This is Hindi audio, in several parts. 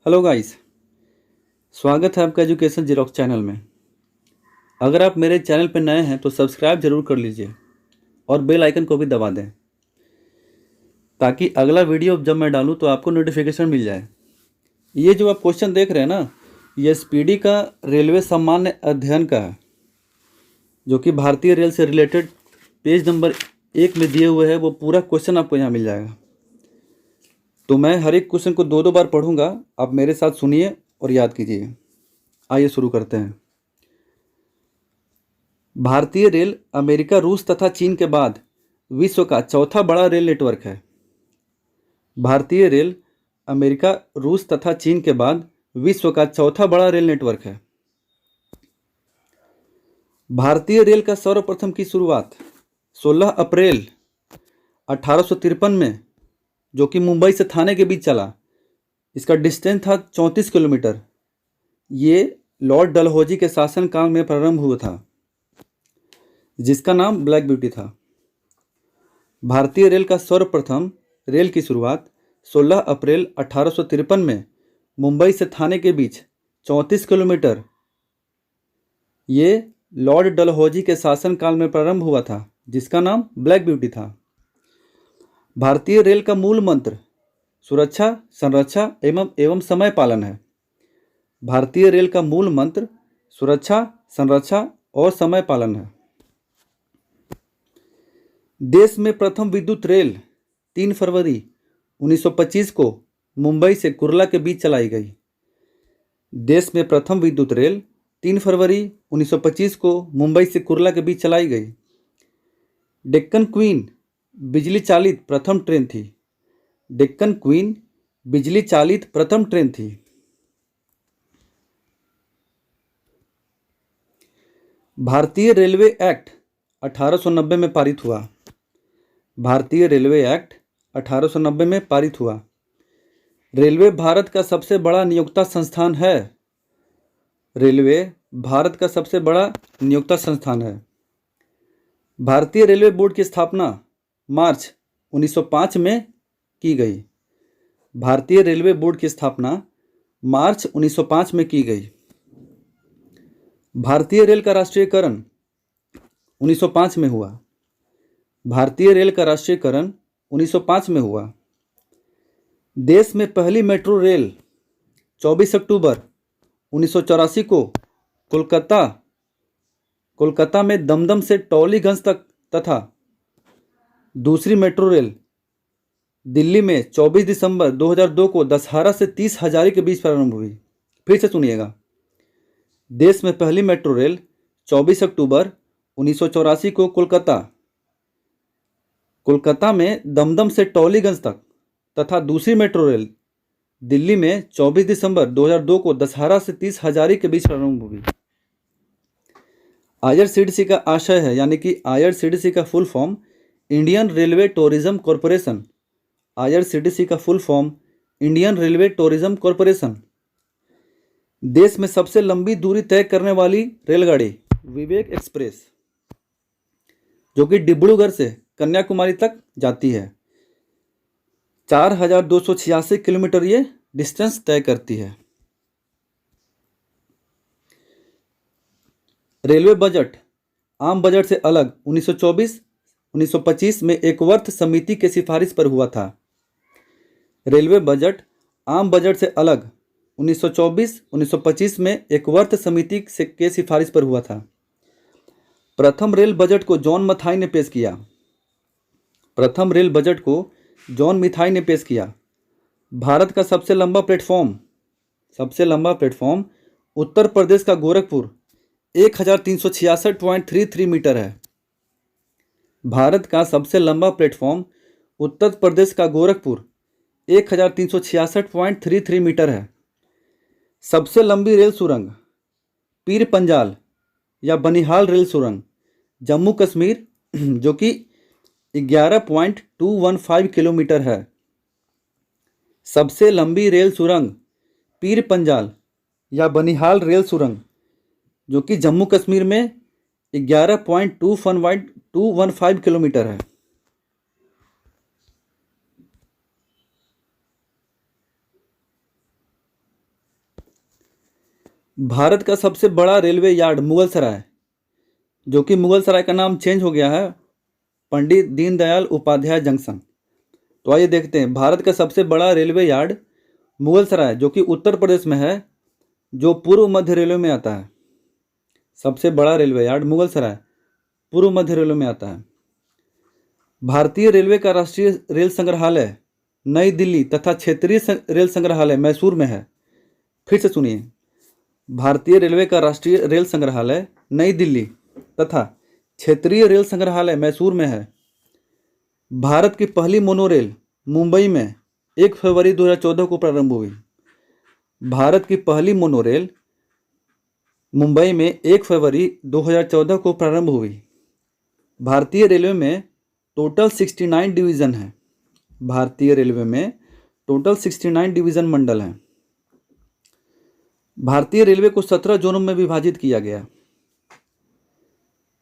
Hello guys. स्वागत है आपका एजुकेशन जीरोक्स चैनल में। अगर आप मेरे चैनल पर नए हैं तो सब्सक्राइब जरूर कर लीजिए और बेल आइकन को भी दबा दें ताकि अगला वीडियो जब मैं डालूं तो आपको नोटिफिकेशन मिल जाए। ये जो आप क्वेश्चन देख रहे हैं ना, ये एसपीडी का रेलवे सामान्य अध्ययन का है, जो कि भारतीय रेल से रिलेटेड पेज नंबर 1 में दिए हुए है। वो पूरा क्वेश्चन आपको यहाँ मिल जाएगा। तो मैं हर एक क्वेश्चन को दो बार पढ़ूंगा, आप मेरे साथ सुनिए और याद कीजिए। आइए शुरू करते हैं। भारतीय रेल अमेरिका, रूस तथा चीन के बाद विश्व का चौथा बड़ा रेल नेटवर्क है। भारतीय रेल अमेरिका, रूस तथा चीन के बाद विश्व का चौथा बड़ा रेल नेटवर्क है। भारतीय रेल का सर्वप्रथम की शुरुआत 16 अप्रैल 1853 में, जो कि मुंबई से थाने के बीच चला। इसका डिस्टेंस था 34 किलोमीटर। ये लॉर्ड डलहौजी के शासनकाल में प्रारंभ हुआ था, जिसका नाम ब्लैक ब्यूटी था। भारतीय रेल का सर्वप्रथम रेल की शुरुआत 16 अप्रैल 1853 में मुंबई से थाने के बीच 34 किलोमीटर, ये लॉर्ड डलहौजी के शासनकाल में प्रारंभ हुआ था, जिसका नाम ब्लैक ब्यूटी था। भारतीय रेल का मूल मंत्र सुरक्षा, संरक्षा एवं समय पालन है। भारतीय रेल का मूल मंत्र सुरक्षा, संरक्षा और समय पालन है। देश में प्रथम विद्युत रेल 3 फरवरी 1925 को मुंबई से कुर्ला के बीच चलाई गई। देश में प्रथम विद्युत रेल 3 फरवरी 1925 को मुंबई से कुर्ला के बीच चलाई गई। डेक्कन क्वीन बिजली चालित प्रथम ट्रेन थी। डेक्कन क्वीन बिजली चालित प्रथम ट्रेन थी। भारतीय रेलवे एक्ट 1890 में पारित हुआ। भारतीय रेलवे एक्ट 1890 में पारित हुआ। रेलवे भारत का सबसे बड़ा नियोक्ता संस्थान है। रेलवे भारत का सबसे बड़ा नियोक्ता संस्थान है। भारतीय रेलवे बोर्ड की स्थापना मार्च 1905 में की गई। भारतीय रेलवे बोर्ड की स्थापना मार्च 1905 में की गई। भारतीय रेल का राष्ट्रीयकरण 1905 में हुआ। भारतीय रेल का राष्ट्रीयकरण 1905 में हुआ। देश में पहली मेट्रो रेल 24 अक्टूबर 1984 को कोलकाता में दमदम से टॉलीगंज तक तथा दूसरी मेट्रो रेल दिल्ली में 24 दिसंबर 2002 को दशहरा से 30 हजारी के बीच प्रारंभ हुई। फिर से सुनिएगा। देश में पहली मेट्रो रेल 24 अक्टूबर 1984 को कोलकाता में दमदम से टॉलीगंज तक तथा दूसरी मेट्रो रेल दिल्ली में 24 दिसंबर 2002 को दशहरा से 30 हजारी के बीच प्रारंभ हुई। आईआरसीटीसी का आशय है, यानी कि आईआरसीटीसी का full form Indian railway tourism corporation. IRCTC का full form Indian railway tourism corporation. देश में सबसे लंबी दूरी तय करने वाली रेलगाड़ी विवेक एक्सप्रेस, जो कि डिब्रूगढ़ से कन्याकुमारी तक जाती है। 4286 किलोमीटर ये डिस्टेंस तय करती है। रेलवे बजट आम बजट से अलग 1924-1925 में एकवर्थ समिति के सिफारिश पर हुआ था। रेलवे बजट आम बजट से अलग 1924-1925 में एकवर्थ समिति के सिफारिश पर हुआ था। प्रथम रेल बजट को जॉन मथाई ने पेश किया। प्रथम रेल बजट को जॉन मिथाई ने पेश किया। भारत का सबसे लंबा प्लेटफॉर्म उत्तर प्रदेश का गोरखपुर 1366.33 मीटर है। भारत का सबसे लंबा प्लेटफॉर्म उत्तर प्रदेश का गोरखपुर 1366.33 मीटर है। सबसे लंबी रेल सुरंग पीर पंजाल या बनिहाल रेल सुरंग जम्मू कश्मीर, जो कि 11.215 किलोमीटर है। सबसे लंबी रेल सुरंग पीर पंजाल या बनिहाल रेल सुरंग, जो कि जम्मू कश्मीर में 11.215 किलोमीटर है। भारत का सबसे बड़ा रेलवे यार्ड मुगल सराय, जो कि मुगल सराय का नाम चेंज हो गया है पंडित दीनदयाल उपाध्याय जंक्शन। तो आइए देखते हैं, भारत का सबसे बड़ा रेलवे यार्ड मुगल सराय, जो कि उत्तर प्रदेश में है, जो पूर्व मध्य रेलवे में आता है। सबसे बड़ा रेलवे यार्ड मुगल सराय, पूर्व मध्य रेलवे में आता है। भारतीय रेलवे का राष्ट्रीय रेल संग्रहालय नई दिल्ली तथा क्षेत्रीय रेल संग्रहालय मैसूर में है। फिर से सुनिए, भारतीय रेलवे का राष्ट्रीय रेल संग्रहालय नई दिल्ली तथा क्षेत्रीय रेल संग्रहालय मैसूर में है। भारत की पहली मोनोरेल मुंबई में 1 फरवरी 2014 को प्रारंभ हुई। भारत की पहली मोनोरेल मुंबई में 1 फरवरी 2014 को प्रारंभ हुई। भारतीय रेलवे में टोटल 69 डिवीज़न हैं। भारतीय रेलवे में टोटल 69 डिवीज़न मंडल हैं। भारतीय रेलवे को 17 जोनों में विभाजित किया गया।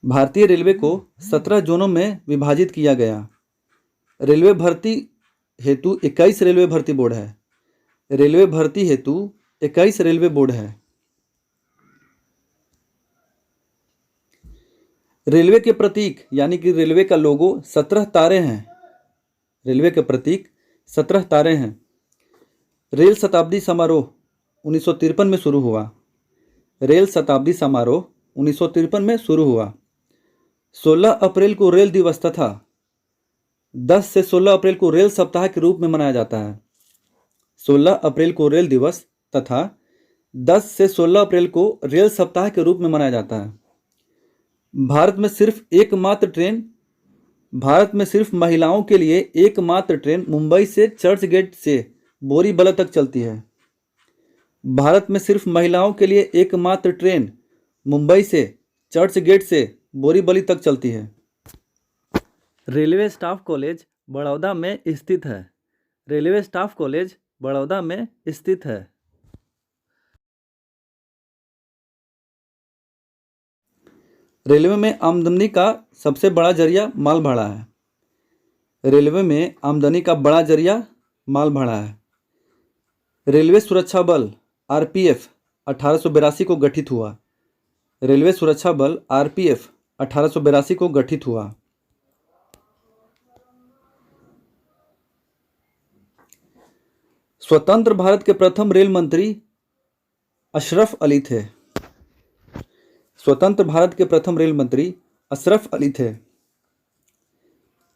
भारतीय रेलवे को 17 जोनों में विभाजित किया गया। रेलवे भर्ती हेतु 21 रेलवे भर्ती बोर्ड है। रेलवे भर्ती हेतु 21 रेलवे बोर्ड है। रेलवे के प्रतीक यानी कि रेलवे का लोगो 17 तारे हैं। रेलवे के प्रतीक 17 तारे हैं। रेल शताब्दी समारोह 1953 में शुरू हुआ। रेल शताब्दी समारोह 1953 में शुरू हुआ। 16 अप्रैल को रेल दिवस तथा 10 से 16 अप्रैल को रेल सप्ताह के रूप में मनाया जाता है। 16 अप्रैल को रेल दिवस तथा 10 से 16 अप्रैल को रेल सप्ताह के रूप में मनाया जाता है। भारत में सिर्फ महिलाओं के लिए एकमात्र ट्रेन मुंबई से चर्च गेट से बोरीबला तक चलती है। भारत में सिर्फ महिलाओं के लिए एकमात्र ट्रेन मुंबई से चर्च गेट से बोरीबली तक चलती है। रेलवे स्टाफ कॉलेज बड़ौदा में स्थित है। रेलवे स्टाफ कॉलेज बड़ौदा में स्थित है। रेलवे में आमदनी का सबसे बड़ा जरिया माल भाड़ा है। रेलवे में आमदनी का बड़ा जरिया माल भाड़ा है। रेलवे सुरक्षा बल आरपीएफ 1882 को गठित हुआ। रेलवे सुरक्षा बल आरपीएफ 1882 को गठित हुआ। स्वतंत्र भारत के प्रथम रेल मंत्री अशरफ अली थे। स्वतंत्र भारत के प्रथम रेल मंत्री अशरफ अली थे।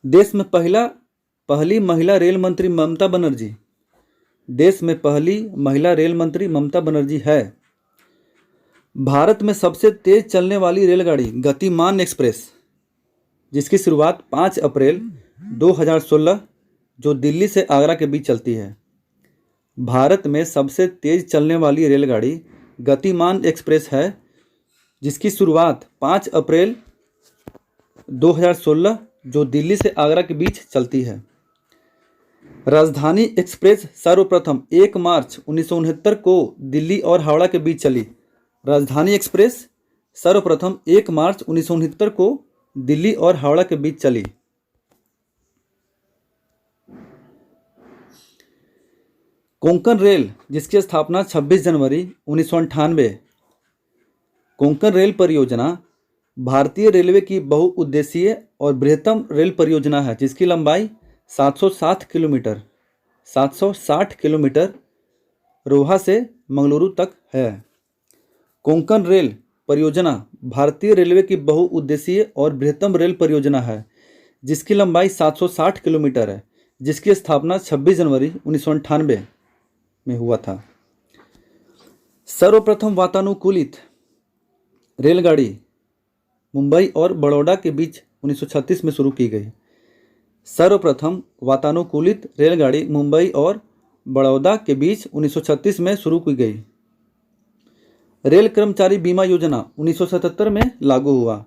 देश में पहली महिला रेल मंत्री ममता बनर्जी। देश में पहली महिला रेल मंत्री ममता बनर्जी है। भारत में सबसे तेज चलने वाली रेलगाड़ी गतिमान एक्सप्रेस, जिसकी शुरुआत 5 अप्रैल 2016 जो दिल्ली से आगरा के बीच चलती है। भारत में सबसे तेज चलने वाली रेलगाड़ी गतिमान एक्सप्रेस है, जिसकी शुरुआत 5 अप्रैल 2016 जो दिल्ली से आगरा के बीच चलती है। राजधानी एक्सप्रेस सर्वप्रथम 1 मार्च 1969 को दिल्ली और हावड़ा के बीच चली। राजधानी एक्सप्रेस सर्वप्रथम 1 मार्च 1969 को दिल्ली और हावड़ा के बीच चली। कोंकण रेल, जिसकी स्थापना 26 जनवरी 1998। कोंकण रेल परियोजना भारतीय रेलवे की बहुउद्देशीय और बृहत्तम रेल परियोजना है, जिसकी लंबाई 760 किलोमीटर रोहा से मंगलुरु तक है। कोंकण रेल परियोजना भारतीय रेलवे की बहुउद्देशीय और बृहत्तम रेल परियोजना है, जिसकी लंबाई 760 किलोमीटर है, जिसकी स्थापना 26 जनवरी 1998 में हुआ था। सर्वप्रथम वातानुकूलित रेलगाड़ी मुंबई और बड़ौदा के बीच 1936 में शुरू की गई। सर्वप्रथम वातानुकूलित रेलगाड़ी मुंबई और बड़ौदा के बीच 1936 में शुरू की गई। रेल कर्मचारी बीमा योजना 1977 में लागू हुआ।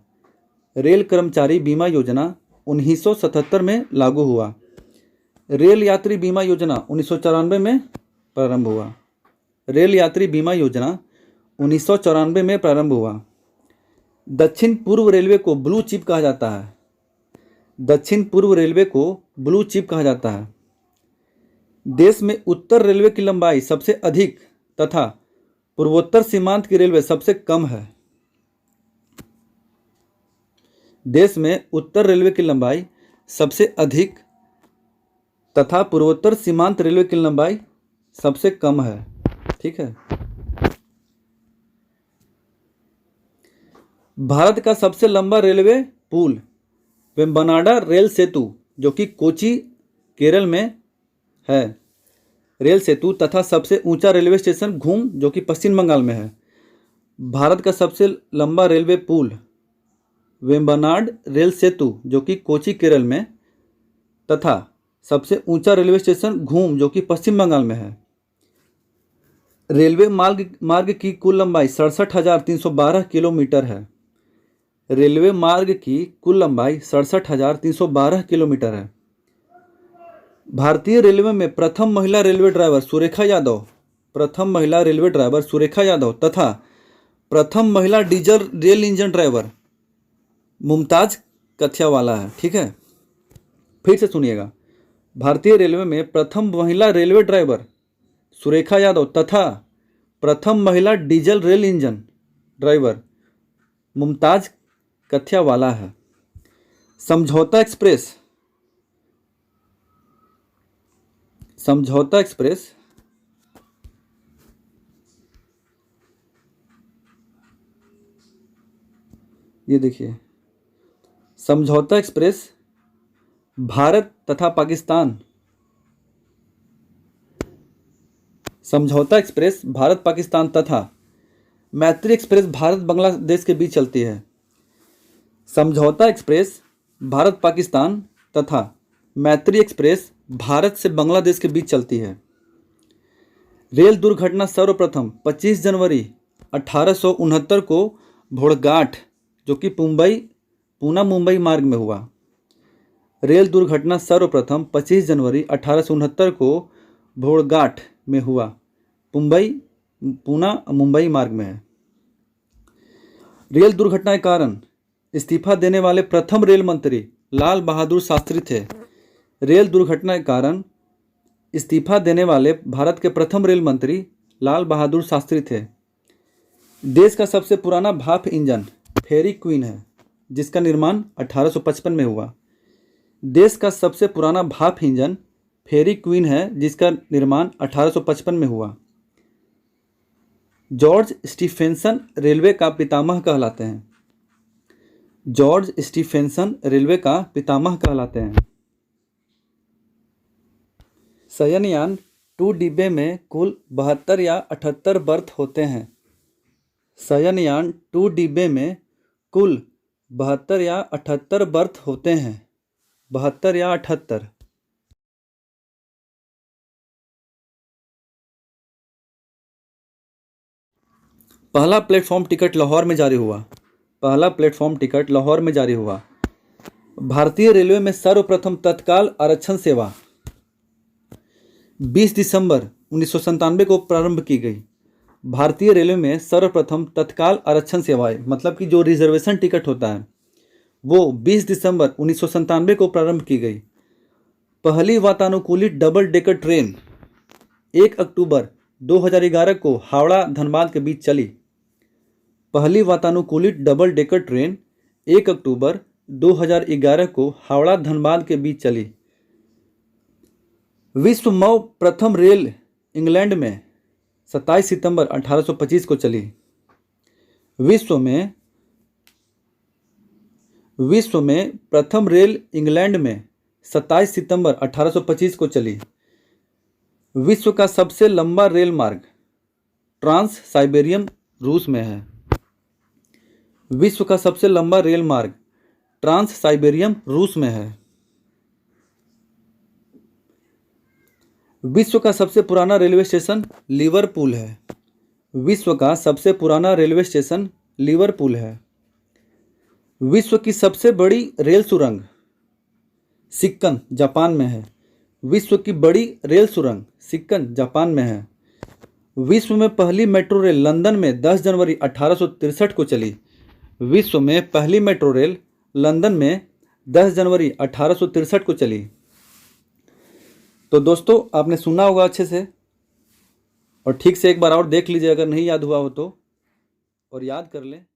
रेल कर्मचारी बीमा योजना 1977 में लागू हुआ। रेल यात्री बीमा योजना 1994 में प्रारंभ हुआ। रेल यात्री बीमा योजना 1994 में प्रारंभ हुआ। दक्षिण पूर्व रेलवे को ब्लू चिप कहा जाता है। दक्षिण पूर्व रेलवे को ब्लू चिप कहा जाता है। देश में उत्तर रेलवे की लंबाई सबसे अधिक तथा पूर्वोत्तर सीमांत की रेलवे सबसे कम है। देश में उत्तर रेलवे की लंबाई सबसे अधिक तथा पूर्वोत्तर सीमांत रेलवे की लंबाई सबसे कम है। ठीक है। भारत का सबसे लंबा रेलवे पुल वेम्बनाड रेल सेतु जो कि कोची केरल में है, रेल सेतु तथा सबसे ऊंचा रेलवे स्टेशन घूम जो कि पश्चिम बंगाल में है। भारत का सबसे लंबा रेलवे पुल वेम्बनाड रेल सेतु जो कि कोची केरल में तथा सबसे ऊंचा रेलवे स्टेशन घूम जो कि पश्चिम बंगाल में है। रेलवे मार्ग की कुल लंबाई 67,312 किलोमीटर है। रेलवे मार्ग की कुल लंबाई 67,312 किलोमीटर है। भारतीय रेलवे में प्रथम महिला रेलवे ड्राइवर सुरेखा यादव तथा प्रथम महिला diesel rail engine driver Mumtaz Kathiyawala है। ठीक है, फिर से सुनिएगा। भारतीय रेलवे में प्रथम महिला रेलवे ड्राइवर सुरेखा यादव तथा प्रथम महिला diesel rail engine driver Mumtaz Kathiyawala है। समझौता एक्सप्रेस ये देखिए, समझौता एक्सप्रेस भारत तथा पाकिस्तान तथा मैत्री एक्सप्रेस भारत बांग्लादेश के बीच चलती है। समझौता एक्सप्रेस भारत पाकिस्तान तथा मैत्री एक्सप्रेस भारत से बांग्लादेश के बीच चलती है। रेल दुर्घटना सर्वप्रथम 25 जनवरी 1869 को भोड़घाट जो कि पूना मुंबई मार्ग में हुआ। रेल दुर्घटना सर्वप्रथम 25 जनवरी 1869 को भोड़घाट में हुआ, पूना मुंबई मार्ग में है। रेल दुर्घटना के कारण इस्तीफा देने वाले प्रथम रेल मंत्री लाल बहादुर शास्त्री थे। रेल दुर्घटना के कारण इस्तीफा देने वाले भारत के प्रथम रेल मंत्री लाल बहादुर शास्त्री थे। देश का सबसे पुराना भाप इंजन फेरी क्वीन है जिसका निर्माण 1855 में हुआ। देश का सबसे पुराना भाप इंजन फेरी क्वीन है जिसका निर्माण 1855 में हुआ। जॉर्ज स्टीफेंसन रेलवे का पितामह कहलाते हैं। जॉर्ज स्टीफेंसन रेलवे का पितामह कहलाते हैं। शयनयान 2 डिब्बे में कुल 72 या 78 बर्थ होते हैं। शयनयान 2 डिब्बे में कुल 72 या 78 बर्थ होते हैं। 72 या 78। पहला प्लेटफॉर्म टिकट लाहौर में जारी हुआ। भारतीय रेलवे में सर्वप्रथम तत्काल आरक्षण सेवा 20 दिसंबर 1997 को प्रारंभ की गई। भारतीय रेलवे में सर्वप्रथम तत्काल आरक्षण सेवाएं मतलब कि जो रिजर्वेशन टिकट होता है वो 20 दिसंबर 1997 को प्रारंभ की गई। पहली वातानुकूलित डबल डेकर ट्रेन 1 अक्टूबर 2011 को हावड़ा धनबाद के बीच चली। पहली वातानुकूलित डबल डेकर ट्रेन 1 अक्टूबर 2011 को हावड़ा धनबाद के बीच चली। विश्व में प्रथम रेल इंग्लैंड में 27 सितंबर 1825 को चली। विश्व में प्रथम रेल इंग्लैंड में 27 सितंबर 1825 को चली। विश्व का सबसे लंबा रेल मार्ग ट्रांस साइबेरियन रूस में है। विश्व का सबसे लंबा रेल मार्ग ट्रांस साइबेरियन रूस में है। विश्व का सबसे पुराना रेलवे स्टेशन लिवरपूल है। विश्व का सबसे पुराना रेलवे स्टेशन लिवरपूल है। विश्व की सबसे बड़ी रेल सुरंग सिक्कन जापान में है। विश्व की बड़ी रेल सुरंग सिक्कन जापान में है। विश्व में पहली मेट्रो रेल लंदन में 10 जनवरी 1863 को चली। विश्व में पहली मेट्रो रेल लंदन में 10 जनवरी 1863 को चली। तो दोस्तों आपने सुना होगा अच्छे से और ठीक से एक बार और देख लीजिए अगर नहीं याद हुआ हो तो, और याद कर लें।